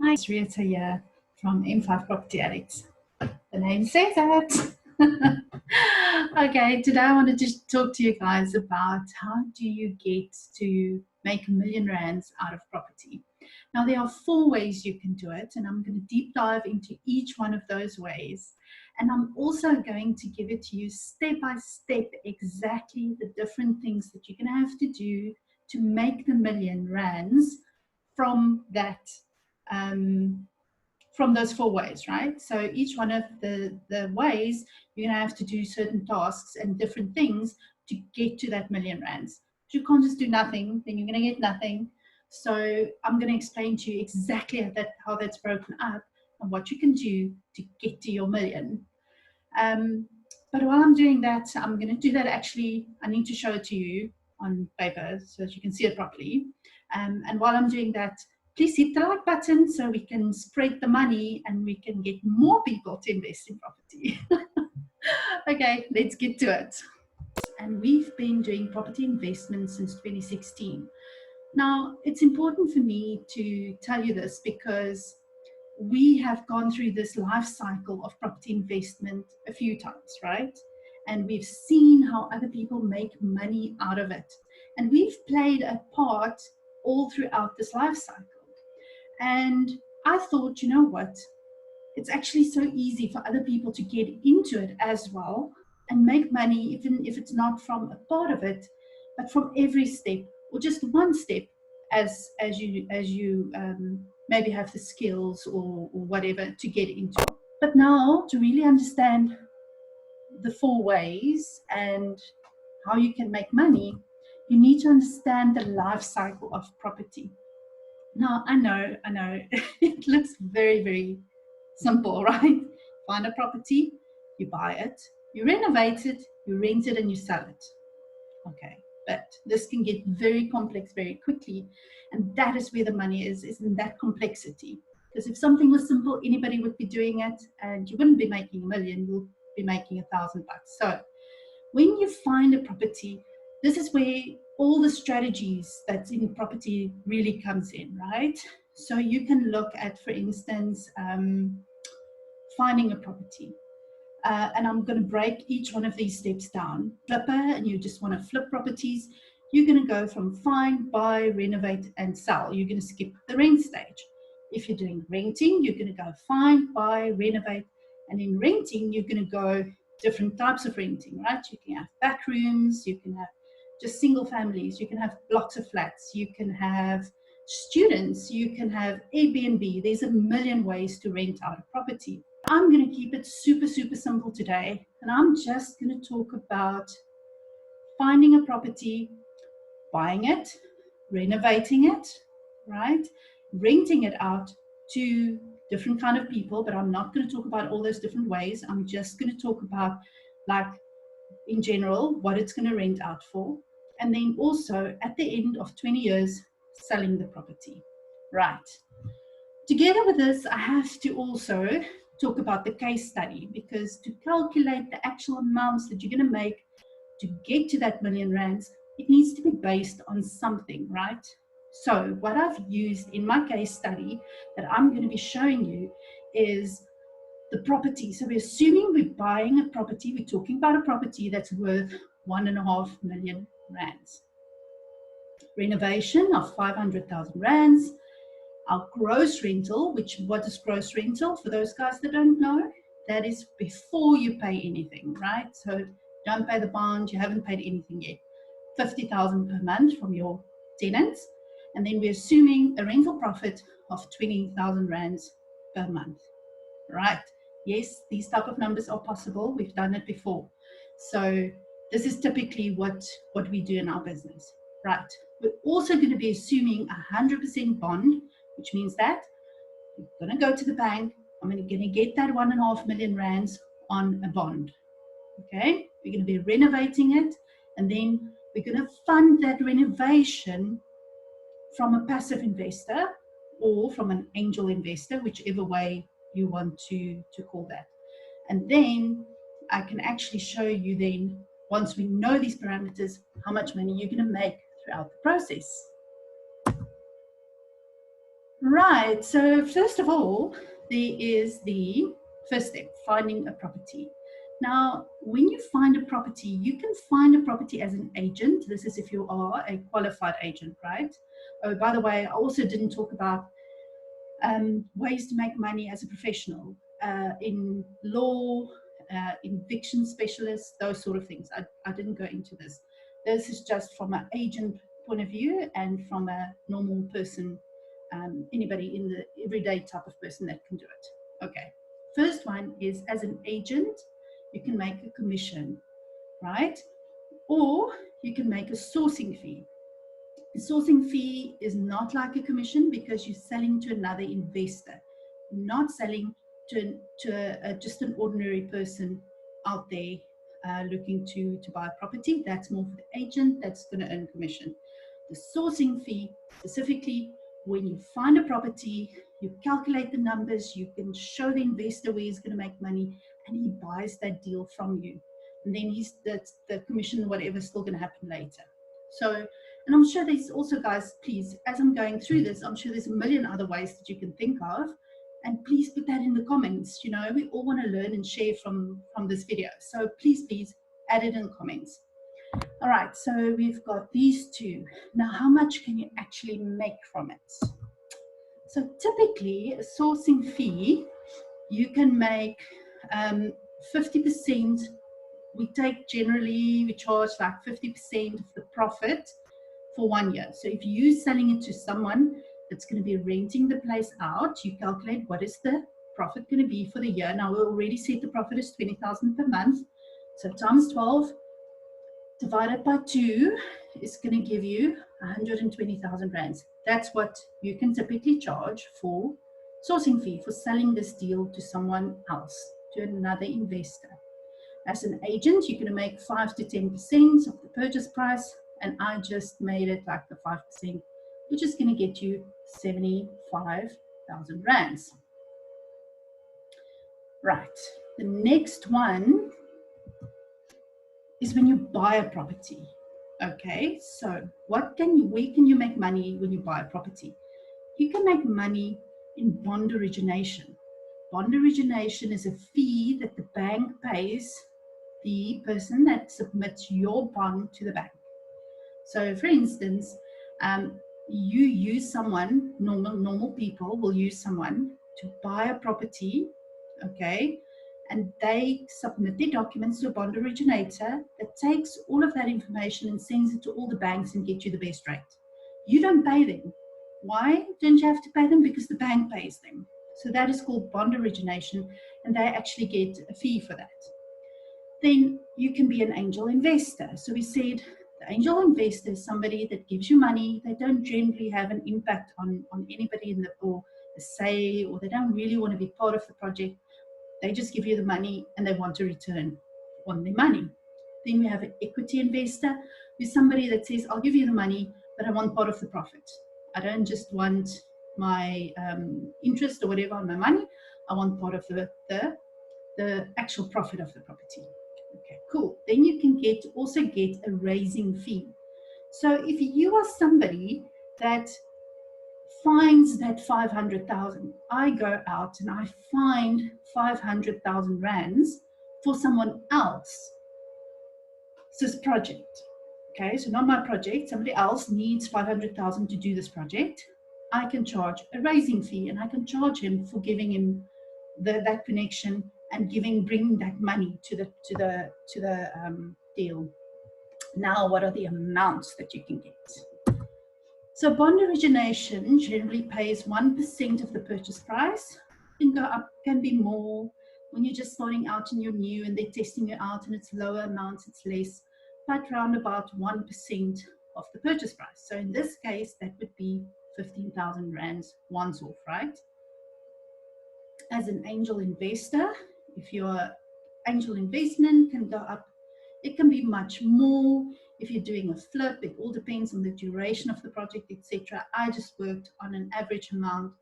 Hi, it's Rita here from M5 Property Addicts. The name says it. Okay, today I wanted to talk to you guys about how do you get to make R1,000,000 out of property. Now, there are 4 ways you can do it, and I'm going to deep dive into each one of those ways. And I'm also going to give it to you step by step exactly the different things that you're going to have to do to make the R1,000,000 from that from those 4 ways, right? So each one of the ways, you're going to have to do certain tasks and different things to get to that R1,000,000. You can't just do nothing, then you're going to get nothing. So I'm going to explain to you exactly how that's broken up and what you can do to get to your million. But while I'm doing that, I'm going to do that actually, I need to show it to you on paper so that you can see it properly. And while I'm doing that, please hit the like button so we can spread the money and we can get more people to invest in property. Okay, let's get to it. And we've been doing property investment since 2016. Now, it's important for me to tell you this because we have gone through this life cycle of property investment a few times, right? And we've seen how other people make money out of it. And we've played a part all throughout this life cycle. And I thought, you know what? It's actually so easy for other people to get into it as well and make money, even if it's not from a part of it, but from every step or just one step as you maybe have the skills or whatever to get into. But now to really understand the 4 ways and how you can make money, you need to understand the life cycle of property. Now, I know, it looks very, very simple, right? Find a property, you buy it, you renovate it, you rent it, and you sell it. Okay, but this can get very complex very quickly, and that is where the money is in that complexity. Because if something was simple, anybody would be doing it, and you wouldn't be making $1,000,000, you'll be making $1,000. So when you find a property, this is where all the strategies that's in property really comes in, right? So you can look at, for instance, finding a property. And I'm going to break each one of these steps down. Flipper, and you just want to flip properties. You're going to go from find, buy, renovate, and sell. You're going to skip the rent stage. If you're doing renting, you're going to go find, buy, renovate. And in renting, you're going to go different types of renting, right? You can have back rooms, you can have just single families, you can have blocks of flats, you can have students, you can have Airbnb. There's a million ways to rent out a property. I'm going to keep it super, super simple today, and I'm just going to talk about finding a property, buying it, renovating it, right? Renting it out to different kind of people, but I'm not going to talk about all those different ways. I'm just going to talk about, like, in general, what it's going to rent out for. And then also at the end of 20 years, selling the property, right? Together with this, I have to also talk about the case study, because to calculate the actual amounts that you're going to make to get to that R1,000,000, it needs to be based on something, right? So what I've used in my case study that I'm going to be showing you is the property. So we're assuming we're buying a property, we're talking about a property that's worth R1.5 million. Renovation of 500,000 rands. Our gross rental, what is gross rental? For those guys that don't know, that is before you pay anything, right? So don't pay the bond, you haven't paid anything yet. 50,000 per month from your tenants. And then we're assuming a rental profit of 20,000 rands per month, right? Yes, these type of numbers are possible. We've done it before. So this is typically what we do in our business, right? We're also going to be assuming 100% bond, which means that you're going to go to the bank. I'm going to get that 1.5 million rands on a bond. Okay, we're going to be renovating it, and then we're going to fund that renovation from a passive investor or from an angel investor, whichever way you want to call that. And then I can actually show you then, once we know these parameters, how much money you're going to make throughout the process. right, so first of all, there is the first step, finding a property. Now, when you find a property, you can find a property as an agent. This is if you are a qualified agent, right? Oh, by the way, I also didn't talk about ways to make money as a professional in law, eviction specialists, those sort of things. I didn't go into this. This is just from an agent point of view and from a normal person, anybody in the everyday type of person that can do it. Okay. First one is as an agent, you can make a commission, right? Or you can make a sourcing fee. The sourcing fee is not like a commission because you're selling to another investor, not selling to just an ordinary person out there looking to buy a property. That's more for the agent that's going to earn commission. The sourcing fee, specifically when you find a property, you calculate the numbers, you can show the investor where he's going to make money, and he buys that deal from you. And then the commission, whatever, is still going to happen later. So, and I'm sure there's also, guys, please, as I'm going through this, I'm sure there's a million other ways that you can think of. And please put that in the comments. You know, we all want to learn and share from this video. So please add it in the comments. All right, so we've got these two. Now, how much can you actually make from it? So typically, a sourcing fee, you can make 50%. We charge like 50% of the profit for 1 year. So if you're selling it to someone that's going to be renting the place out, you calculate what is the profit going to be for the year. Now, we already said the profit is 20,000 per month. So times 12 divided by 2 is going to give you 120,000 rands. That's what you can typically charge for sourcing fee for selling this deal to someone else, to another investor. As an agent, you're going to make 5 to 10% of the purchase price, and I just made it like the 5%, which is going to get you 75,000 rands. Right. The next one is when you buy a property. Okay, so where can you make money when you buy a property? You can make money in bond origination. Bond origination is a fee that the bank pays the person that submits your bond to the bank. So for instance, you use someone, normal people will use someone to buy a property, okay, and they submit their documents to a bond originator that takes all of that information and sends it to all the banks and get you the best rate. You don't pay them. Why don't you have to pay them? Because the bank pays them. So that is called bond origination, and they actually get a fee for that. Then you can be an angel investor. So we said the angel investor is somebody that gives you money. They don't generally have an impact on anybody or a say, or they don't really want to be part of the project. They just give you the money and they want a return on their money. Then we have an equity investor, who's somebody that says, I'll give you the money, but I want part of the profit. I don't just want my interest or whatever on my money. I want part of the actual profit of the property. Okay, cool. Then you can also get a raising fee. So if you are somebody that finds that 500,000, I go out and I find 500,000 rands for someone else's project. Okay, so not my project, somebody else needs 500,000 to do this project. I can charge a raising fee, and I can charge him for giving him that connection and bringing that money to the deal. Now, what are the amounts that you can get? So bond origination generally pays 1% of the purchase price. It can go up, can be more. When you're just starting out and you're new and they're testing you out and it's lower amounts, it's less, but around about 1% of the purchase price. So in this case, that would be 15,000 rands once off, right? As an angel investor, if your angel investment can go up, it can be much more. If you're doing a flip, it all depends on the duration of the project, etc. I just worked on an average amount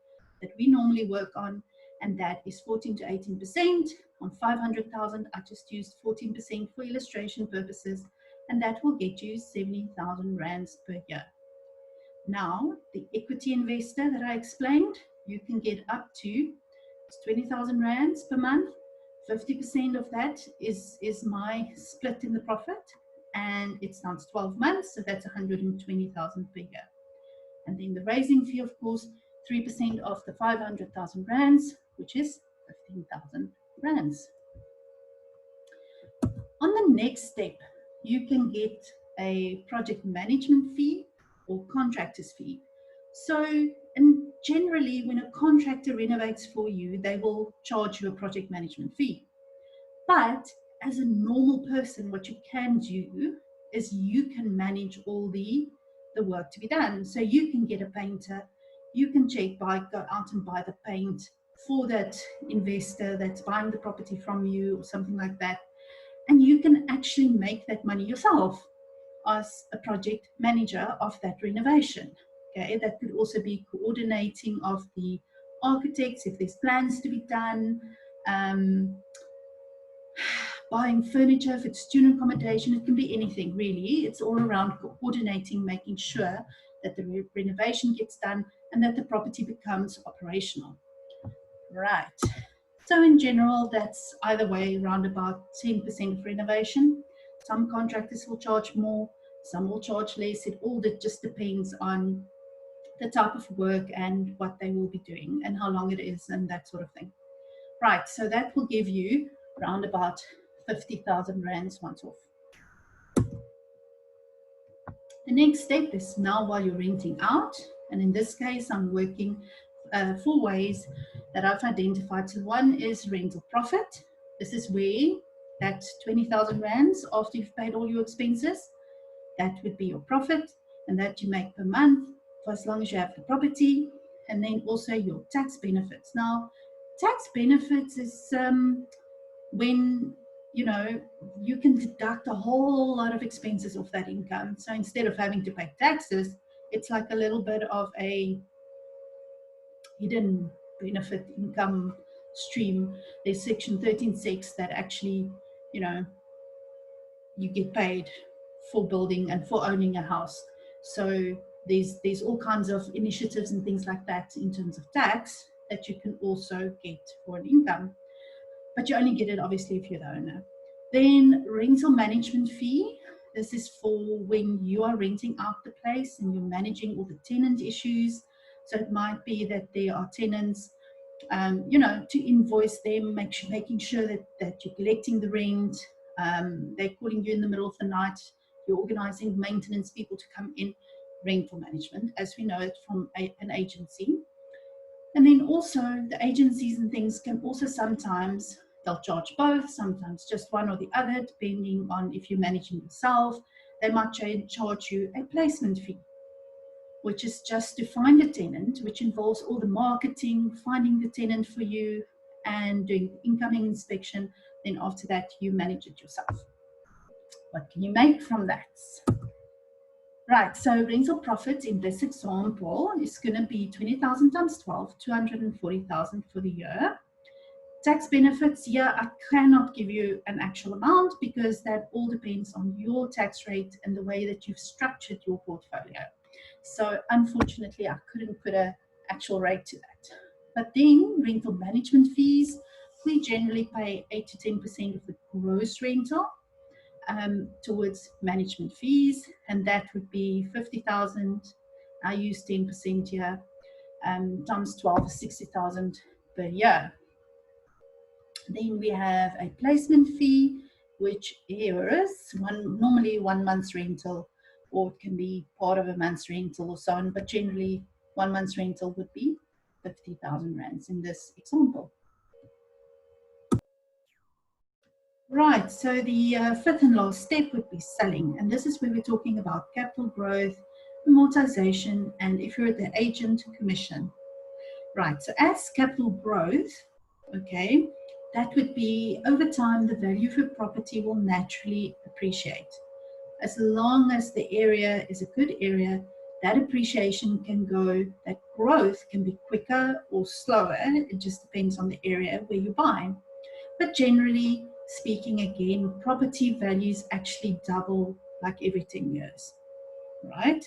that we normally work on, and that is 14 to 18%. On 500,000, I just used 14% for illustration purposes, and that will get you 70,000 rands per year. Now, the equity investor that I explained, you can get up to 20,000 rands per month. 50% of that is my split in the profit, and it's times 12 months, so that's 120,000 per year. And then the raising fee, of course, 3% of the 500,000 rands, which is 15,000 rands. On the next step, you can get a project management fee or contractor's fee. So, and generally, when a contractor renovates for you, they will charge you a project management fee. But as a normal person, what you can do is you can manage all the work to be done. So you can get a painter, you can go out and buy the paint for that investor that's buying the property from you or something like that. And you can actually make that money yourself as a project manager of that renovation. Okay, that could also be coordinating of the architects if there's plans to be done, buying furniture, if it's student accommodation, it can be anything really. It's all around coordinating, making sure that the renovation gets done and that the property becomes operational. Right. So in general, that's either way around about 10% of renovation. Some contractors will charge more, some will charge less. It all just depends on the type of work and what they will be doing and how long it is and that sort of thing. Right, so that will give you around about 50,000 rands once off. The next step is now while you're renting out, and in this case, I'm working 4 ways that I've identified. So one is rental profit. This is where that 20,000 rands after you've paid all your expenses, that would be your profit, and that you make per month for as long as you have the property. And then also your tax benefits. Now, tax benefits is when you can deduct a whole lot of expenses off that income. So instead of having to pay taxes, it's like a little bit of a hidden benefit income stream. There's section 13.6 that actually, you get paid for building and for owning a house. So there's all kinds of initiatives and things like that in terms of tax that you can also get for an income. But you only get it obviously if you're the owner. Then rental management fee. This is for when you are renting out the place and you're managing all the tenant issues. So it might be that there are tenants, to invoice them, making sure that you're collecting the rent. They're calling you in the middle of the night. You're organizing maintenance people to come in. Rental management, as we know it from an agency. And then also the agencies and things can also sometimes, they'll charge both, sometimes just one or the other, depending on if you're managing yourself. They might charge you a placement fee, which is just to find a tenant, which involves all the marketing, finding the tenant for you, and doing incoming inspection. Then after that, you manage it yourself. What can you make from that? Right, so rental profit in this example is going to be 20,000 times 12, 240,000 for the year. Tax benefits, here I cannot give you an actual amount because that all depends on your tax rate and the way that you've structured your portfolio. So unfortunately, I couldn't put an actual rate to that. But then rental management fees, we generally pay 8 to 10% of the gross rental towards management fees, and that would be 50,000. I use 10% here, times 12 is 60,000 per year. Then we have a placement fee, which is normally 1 month's rental, or it can be part of a month's rental or so on, but generally 1 month's rental would be 50,000 rands in this example. Right, so the fifth and last step would be selling, and this is where we're talking about capital growth, amortization, and if you're the agent, commission. Right, so as capital growth, okay, that would be over time the value of your property will naturally appreciate. As long as the area is a good area, that appreciation can go, that growth can be quicker or slower. It just depends on the area where you buy. But generally speaking, again, property values actually double like every 10 years, right?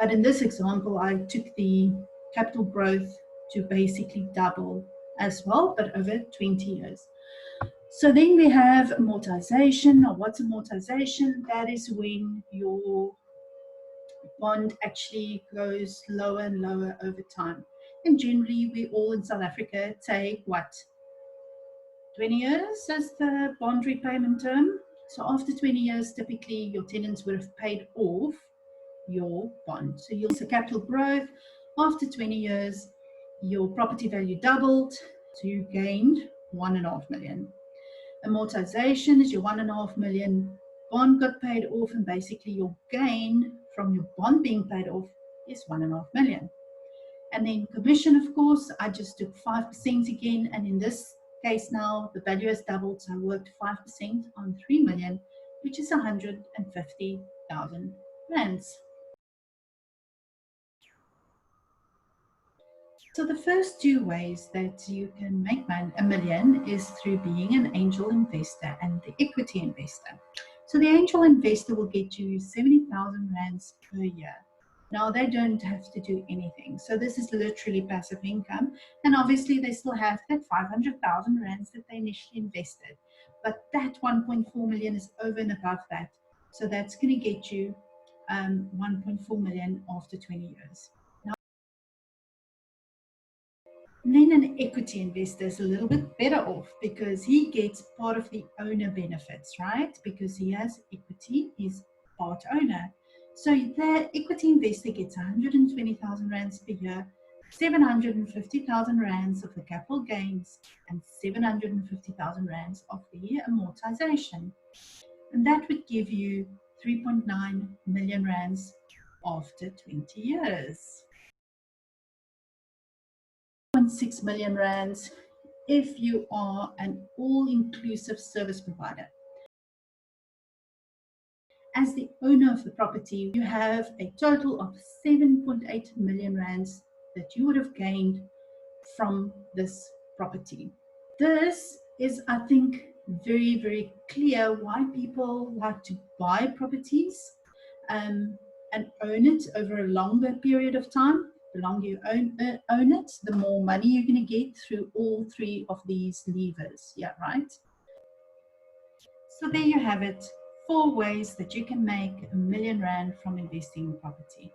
But in this example, I took the capital growth to basically double as well, but over 20 years. So then we have amortization. Now, what's amortization? That is when your bond actually goes lower and lower over time. And generally, we all in South Africa take what? 20 years as the bond repayment term. So after 20 years, typically your tenants would have paid off your bond. So you'll see capital growth. After 20 years, your property value doubled, so you gained 1.5 million. Amortization is your 1.5 million bond got paid off, and basically your gain from your bond being paid off is 1.5 million. And then commission, of course, I just took 5% again, and in this case now the value has doubled, so I worked 5% on 3 million, which is 150,000 rands. So the first two ways that you can make a million is through being an angel investor and the equity investor. So the angel investor will get you 70,000 rands per year. Now they don't have to do anything. So this is literally passive income. And obviously they still have that 500,000 rands that they initially invested. But that 1.4 million is over and above that. So that's going to get you 1.4 million after 20 years. And then an equity investor is a little bit better off because he gets part of the owner benefits, right? Because he has equity, he's part owner. So the equity investor gets 120,000 rands per year, 750,000 rands of the capital gains, and 750,000 rands of the amortization. And that would give you 3.9 million rands after 20 years. 6 million rands if you are an all-inclusive service provider. As the owner of the property, you have a total of 7.8 million rands that you would have gained from this property. This is, I think, very, very clear why people like to buy properties and own it over a longer period of time. The longer you own it, the more money you're going to get through all three of these levers. Yeah, right? So there you have it. 4 ways that you can make R1 million from investing in property.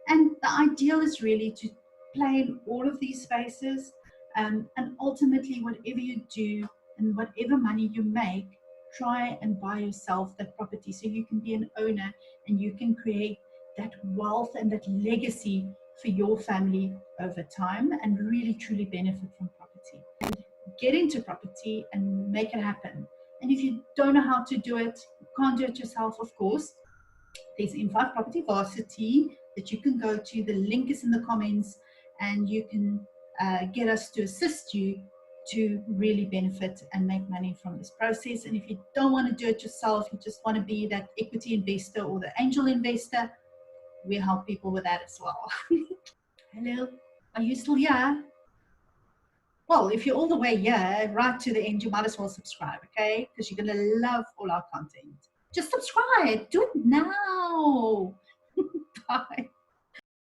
And the ideal is really to play in all of these spaces. And ultimately, whatever you do and whatever money you make, try and buy yourself that property so you can be an owner and you can create that wealth and that legacy for your family over time and really truly benefit from property. And get into property and make it happen. And if you don't know how to do it, you can't do it yourself, of course, there's M5 Property Varsity that you can go to. The link is in the comments, and you can get us to assist you to really benefit and make money from this process. And if you don't want to do it yourself, you just want to be that equity investor or the angel investor, we help people with that as well. Hello, are you still here? Well, if you're all the way here, right to the end, you might as well subscribe, okay? Because you're going to love all our content. Just subscribe. Do it now. Bye.